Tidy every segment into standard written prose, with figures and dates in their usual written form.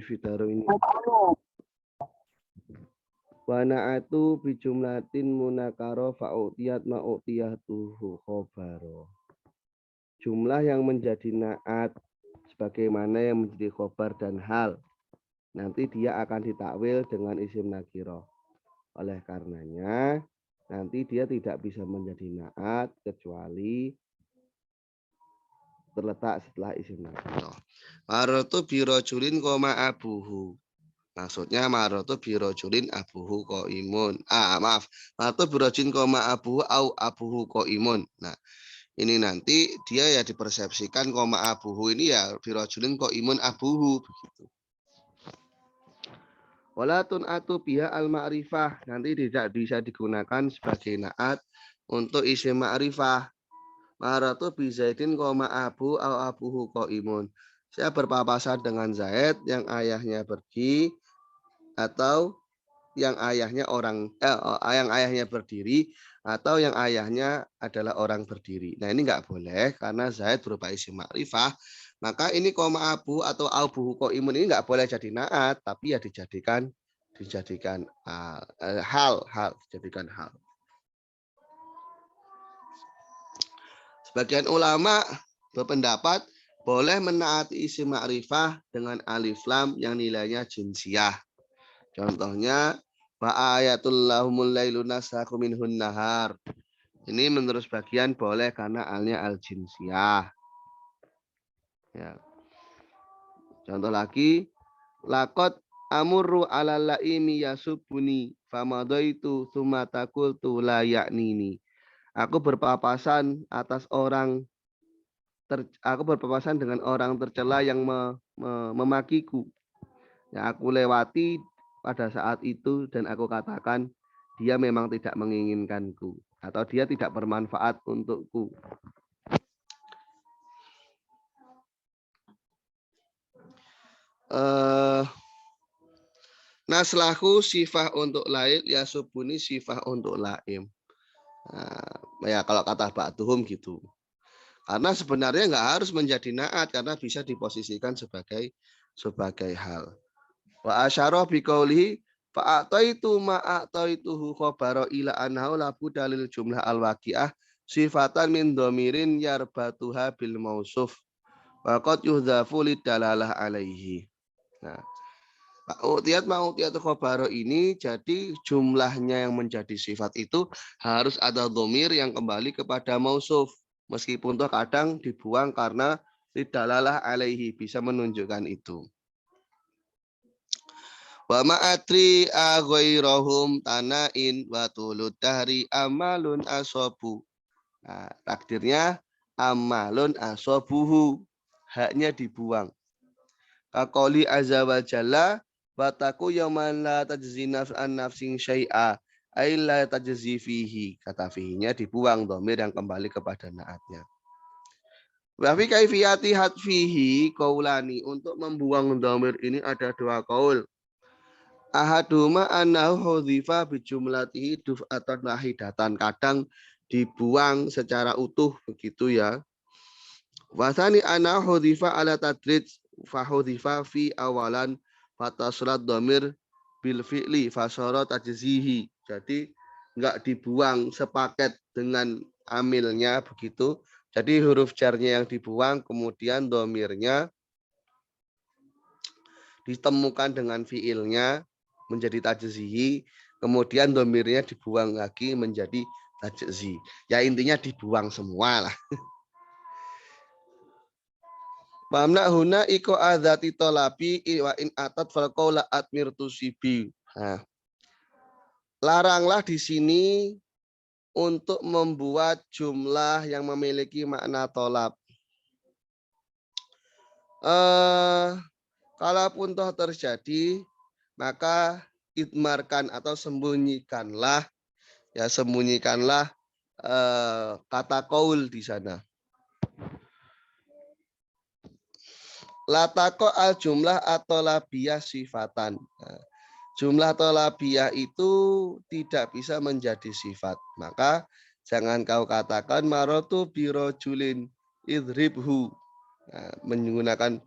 Fitaro ini. Wana'atu bijumlatin munakaro fa'utiyat ma'utiyatuhu khobaro. Jumlah yang menjadi na'at sebagaimana yang menjadi khobar dan hal. Nanti dia akan ditakwil dengan isim nakiro. Oleh karenanya nanti dia tidak bisa menjadi na'at kecuali terletak setelah isim nakiro. Marotu birojulin koma abuhu. Maksudnya marotu birojulin abuhu koimun. Marotu birojulin koma abuhu au abuhu koimun. Nah, ini nanti dia ya dipersepsikan koma abuhu ini ya birojulin koimun abuhu begitu. Walatun atu biha al ma'rifah, nanti tidak bisa digunakan sebagai naat untuk isim ma'rifah. Maratu bi Zaidin koma abu au abuhu qaimun. Saya berpapasan dengan Zaid yang ayahnya pergi atau yang ayahnya yang ayahnya berdiri atau yang ayahnya adalah orang berdiri. Nah, ini enggak boleh karena Zaid berupa isim ma'rifah. Maka ini koma abu atau abuhu qaimun ini enggak boleh jadi naat, tapi ya dijadikan hal. Sebagian ulama berpendapat boleh menaati isim ma'rifah dengan alif lam yang nilainya jinsiyah. Contohnya Ba'ayatul lahumul lailu nasaku minhun nahar. Ini menurut sebagian boleh karena alnya al-jinsiyah. Ya. Contoh lagi, laqad amurru ala laimi yasubuni famadaitu tsumma taqultu la ya'nini. Aku berpapasan dengan orang tercela yang memakiku. Yang aku lewati pada saat itu dan aku katakan dia memang tidak menginginkanku atau dia tidak bermanfaat untukku. Naslahu sifah untuk lail, yasubuni sifah untuk laim. Nah, ya kalau kata ba'duhum gitu. Karena sebenarnya nggak harus menjadi naat karena bisa diposisikan sebagai hal. Wa asyara biqaulihi fa'ataitu ma'ataituhu khabara ila annahu la budalil jumlah al-waqi'ah sifatan min dhamirin yarbatuha bil mausuf wa qad yuhdhafu lidalalah alaihi. Nah, ma'utiyat khabara ini jadi jumlahnya yang menjadi sifat itu harus ada dhamir yang kembali kepada mausuf. Meskipun toh kadang dibuang karena lidalalah alaihi bisa menunjukkan itu. Wa ma'atri aghairahum tanain wa tulud dahri amalun asobu. Nah, takdirnya amalun asobuhu. Haknya dibuang. Kaqoli azza wa jalla wa taqu yawman la tajzi naf'an nafsin syai'a ay la tajzi fihi. Kata fihinya dibuang, dhamir yang kembali kepada naatnya. Wa fi kaifiyati hadfihi qaulani. Untuk membuang dhamir ini ada dua qaul. Ahaduma annahu hudhifa bijumlatihi duf'atan wahidatan. Kadang dibuang secara utuh begitu ya. Wasani annahu hudhifa ala tadrij fa hudhifa fi awalan fatasurat dhamir bil fi'li fasara tajzihi. Jadi enggak dibuang sepaket dengan amilnya begitu. Jadi huruf jarnya yang dibuang kemudian dhamirnya ditemukan dengan fi'ilnya menjadi tajzihi, kemudian domirnya dibuang lagi menjadi tajzi. Ya intinya dibuang semua lah. Mamna huna iko adzati tolabi wa in atat fal qaula atmirtu sibi. Nah, laranglah di sini untuk membuat jumlah yang memiliki makna tolab. Kalaupun toh terjadi, maka idmarkan atau sembunyikanlah kata qaul di sana. Latako al jumlah atau labiyah sifatan. Nah, jumlah tolabiyah itu tidak bisa menjadi sifat. Maka jangan kau katakan marotu birojulin idribhu. Nah, menggunakan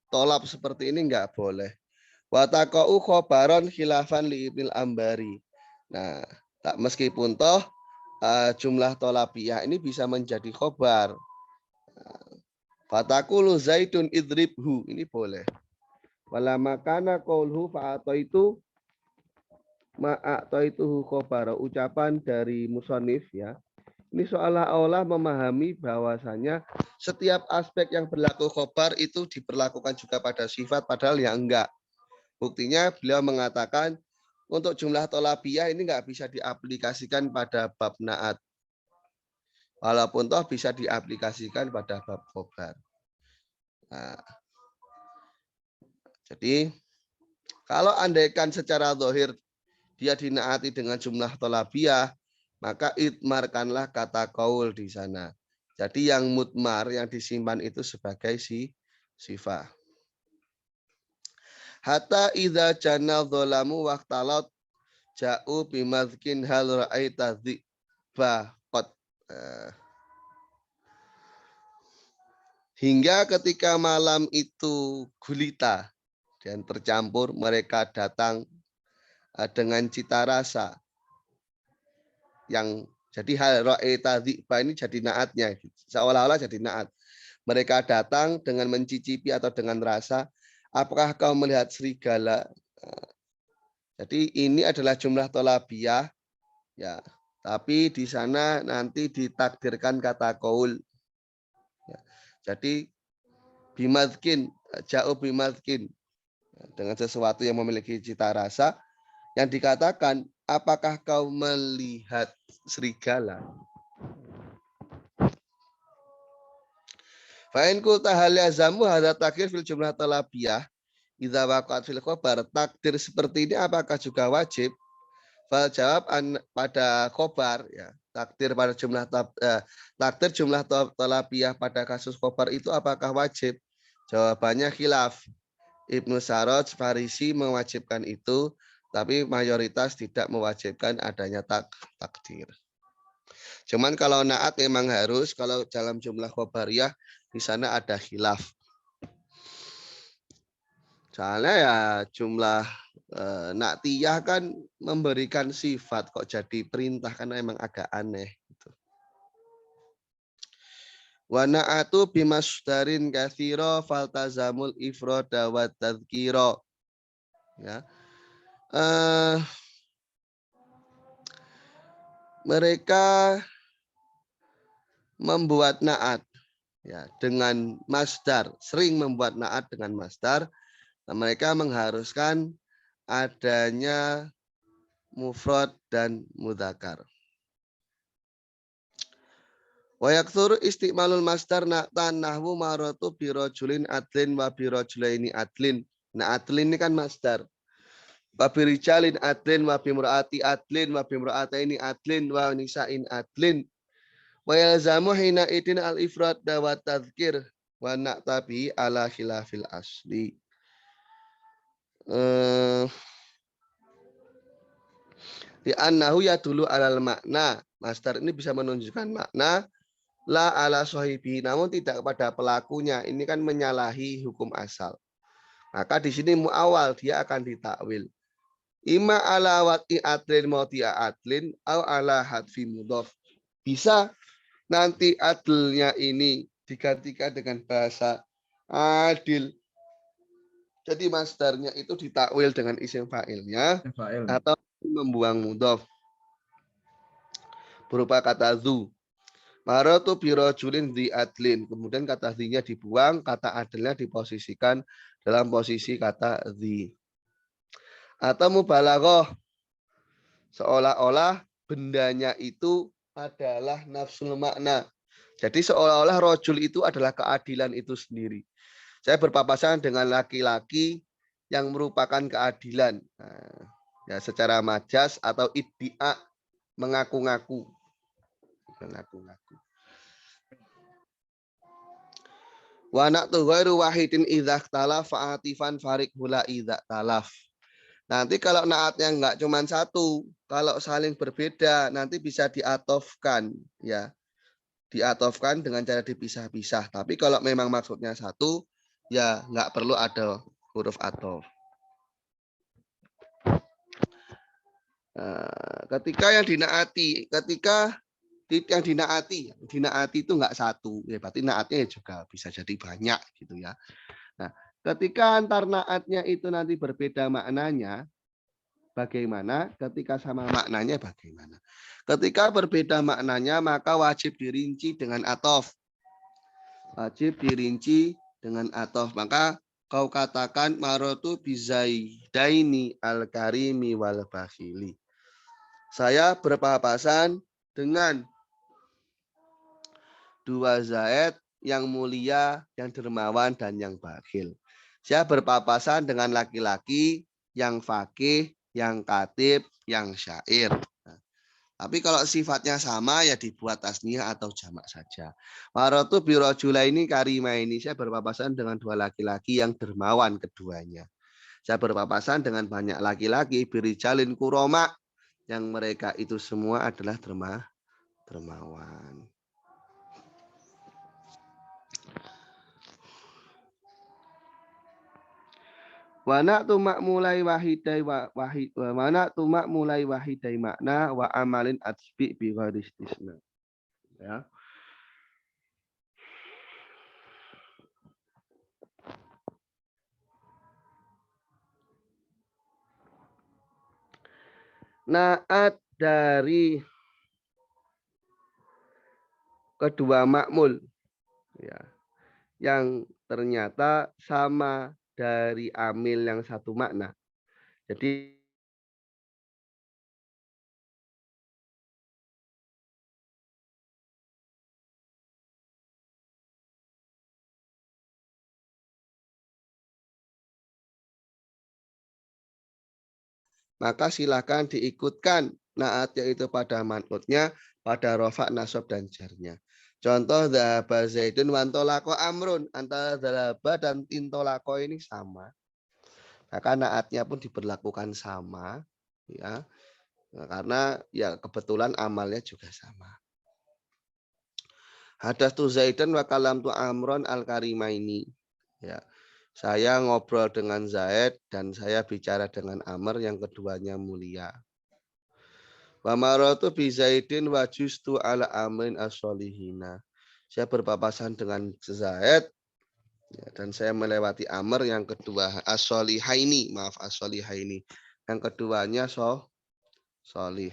tolap seperti ini enggak boleh. Wa taqau khobaron khilafan li Ibnil Ambari. Nah, tak meskipun toh jumlah tolapiyah ini bisa menjadi khobar. Fatakulu zaitun idribhu, ini boleh. Wala makana qaulhu fa'ataitu ma'ataituhu khobara, ucapan dari musonif ya. Ini seolah-olah memahami bahwasanya setiap aspek yang berlaku khobar itu diperlakukan juga pada sifat, padahal ya enggak. Buktinya beliau mengatakan untuk jumlah tolabiyah ini enggak bisa diaplikasikan pada bab naat. Walaupun toh bisa diaplikasikan pada bab khobar. Nah, jadi kalau andaikan secara zahir dia dinaati dengan jumlah tolabiyah, maka idmarkanlah kata qaul di sana. Jadi yang mudmar yang disimpan itu sebagai sifat. Hatta idza janal dzalamu waqtalat ja'u bimadzkin hal ra'aita dziba qad. Hingga ketika malam itu gulita dan tercampur, mereka datang dengan cita rasa yang jadi hal ra'aita dziba ini jadi naatnya, seolah-olah jadi naat. Mereka datang dengan mencicipi atau dengan rasa, apakah kau melihat serigala? Jadi ini adalah jumlah tolabiyah, ya. Tapi di sana nanti ditakdirkan kata qaul. Ya. Jadi bimadzkin, ja'u bimadzkin, dengan sesuatu yang memiliki cita rasa, yang dikatakan, apakah kau melihat serigala? Fa'in kulta hal yazamu hadza takdir fil jumlah talabiyah idza waqa'at fil khobar, takdir seperti ini apakah juga wajib? Fal jawab pada khobar, ya, takdir pada takdir jumlah talabiyah pada kasus khobar itu apakah wajib? Jawabannya khilaf. Ibnu Saroj Farisi mewajibkan itu, tapi mayoritas tidak mewajibkan adanya takdir. Cuman kalau naat memang harus, kalau dalam jumlah khobariyah di sana ada khilaf. Soalnya ya jumlah naktiyah kan memberikan sifat, kok jadi perintah, karena emang agak aneh. Gitu. Wa na'atu bimasdarin katsira faltazamul ifrada wa tadhkira. Ya. Mereka membuat naat ya dengan masdar, sering membuat naat dengan masdar. Nah, mereka mengharuskan adanya mufrad dan mudzakkar. Wa yaktsuru istimalul masdar na'tan nahwu maratu bi rajulin adlin wa bi rajulaini adlin. Nah, adlin ini kan masdar. Wa bi rijalin adlin wa bi imraati adlin wa bi imraataini adlin wa nisa'in adlin. Wa yalzamu hina idin al-ifrad wa tadhkir wa na'tabi ala khilafil asli. Di annahu yadulu alal makna. Masdar ini bisa menunjukkan makna la ala sahibi, namun tidak kepada pelakunya. Ini kan menyalahi hukum asal. Maka di sini muawal dia akan ditakwil. Ima ala wati adlin mautia adlin au ala hadfi mudhof. Bisa nanti adilnya ini digantikan dengan bahasa adil. Jadi masdarnya itu ditakwil dengan isim fa'ilnya atau membuang mudhof berupa kata zu. Maratu birojulin di adlin. Kemudian kata zi-nya dibuang, kata adilnya diposisikan dalam posisi kata zi. Atau mubalaghah, seolah-olah bendanya itu adalah nafsul makna. Jadi seolah-olah rojul itu adalah keadilan itu sendiri. Saya berpapasan dengan laki-laki yang merupakan keadilan. Nah, ya secara majas atau iddia, mengaku-ngaku. Wa na'tu ghairu wahidin idza talaf fa'atifan farik hula idza talaf. Nanti kalau naatnya enggak cuma satu, kalau saling berbeda nanti bisa diatofkan, ya. Diatofkan dengan cara dipisah-pisah. Tapi kalau memang maksudnya satu, ya nggak perlu ada huruf athof. Ketika yang dinaati, yang dinaati itu nggak satu, ya berarti naatnya juga bisa jadi banyak gitu ya. Nah, ketika antar naatnya itu nanti berbeda maknanya, bagaimana? Ketika sama maknanya bagaimana? Ketika berbeda maknanya maka wajib dirinci dengan athof. Wajib dirinci dengan athof. Maka kau katakan marotu bizaidaini al-karimi wal bakhili. Saya berpapasan dengan dua Zaid yang mulia, yang dermawan, dan yang bakhil. Saya berpapasan dengan laki-laki yang fakih, yang katib, yang syair. Nah, tapi kalau sifatnya sama ya dibuat tasniyah atau jamak saja. Marotu birojula ini karima ini. Saya berpapasan dengan dua laki-laki yang dermawan keduanya. Saya berpapasan dengan banyak laki-laki birijalin kuroma yang mereka itu semua adalah dermawan. Wana tumak mulai wahidai wahid mana tumak mulai wahidai makna wa amalin atsbi bi gharistisna. Ya. Naat dari kedua makmul ya, yang ternyata sama dari amil yang satu makna. Jadi maka silakan diikutkan naatnya itu pada manutnya, pada rofa, nasab, dan jarnya. Contoh dhahaba zaidun wantolako amrun. Antara dhahaba dan intolako ini sama. Maka naatnya pun diberlakukan sama. Ya, karena ya kebetulan amalnya juga sama. Hadas tu zaidan wa kalam tu amron al-karima ini. Ya, saya ngobrol dengan Zaid dan saya bicara dengan Amr yang keduanya mulia. Wa maratu bi Zaidin wa justu ala amrin as-solihina. Saya berpapasan dengan Zaid ya, dan saya melewati Amr yang kedua as-solihaini, maaf as-solihaini. Yang keduanya solih.